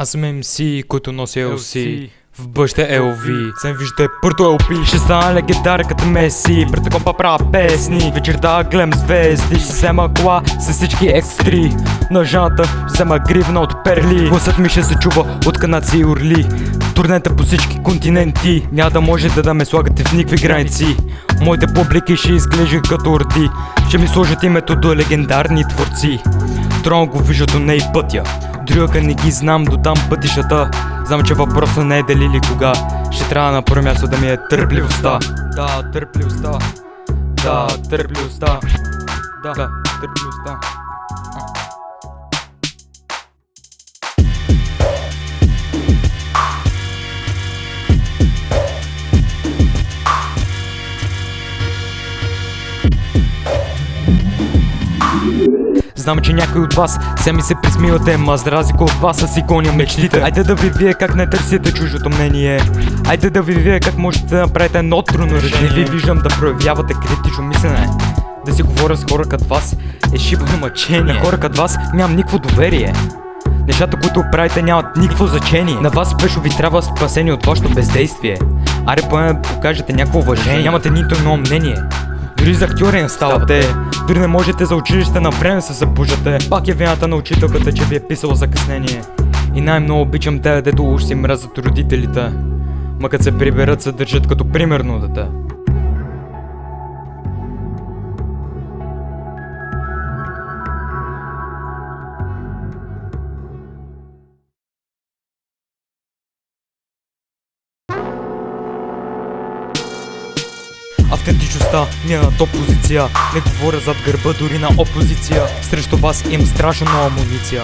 Аз съм MC, който носи LC. В бъща LV, съм вижда пърто LP. Ще стана легендар като Меси, пред компа правя песни. Вечерта гледам звезди, ще взема кола с всички X3. На жената ще взема гривна от перли. Гласът ми ще се чува от канадци и орли. Турнете по всички континенти, няма да можете да ме слагате в никакви граници. Моите публики ще изглеждат като орди, ще ми сложат името до легендарни творци. Трон го вижда до ней пътя, друга не ги знам до там пътищата. Знам, че въпросът не е дали или кога, ще трябва на първо място да ми е търпливостта. Да, търпливостта. Да, търпливостта. Да, търпливостта. Знам, че някой от вас се ми се присмивате, ма за разлика от вас аз си гоня мечтите. Айде да ви вие как не търсите чуждото мнение. Айде да ви вие как можете да направите едно трудно решение. Не ви виждам да проявявате критично мислене. Да си говоря с хора като вас е шибано мъчение. На хора като вас нямам никакво доверие. Нещата, които правите, нямат никакво значение. На вас спешно ви трябва спасение от вашето бездействие. Аре поне да покажете някакво уважение. Нямате нито едно мнение. Дори за актьори не ставате. Дори не можете за училище на време се събуждате. Пак е вината на учителката, че ви е писала закъснение. И най-много обичам те, дето уж си мразят родителите, ма като се приберат се държат като примерно дете. Автентичността ми е на топ позиция. Не говоря зад гърба дори на опозиция. Срещу вас имам страшно много амуниция.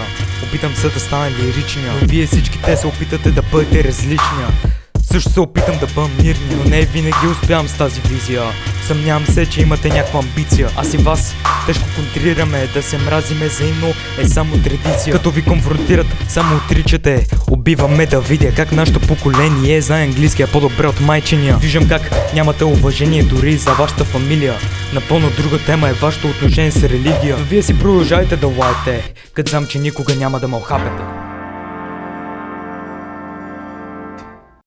Опитам се да стана лиричния, но вие всички те се опитате да бъдете различния. Също се опитам да бъда мирния, но не винаги успявам с тази визия. Съмнявам се, че имате някаква амбиция. Аз и вас тежко контрираме, да се мразиме взаимно е само традиция. Като ви конфронтират, само отричате. Убиваме да видя как нашето поколение знае английския по-добре от майчиния. Виждам как нямате уважение дори за вашата фамилия. Напълно друга тема е вашето отношение с религия. Но вие си продължавайте да лаете, като знам, че никога няма да ме охапете.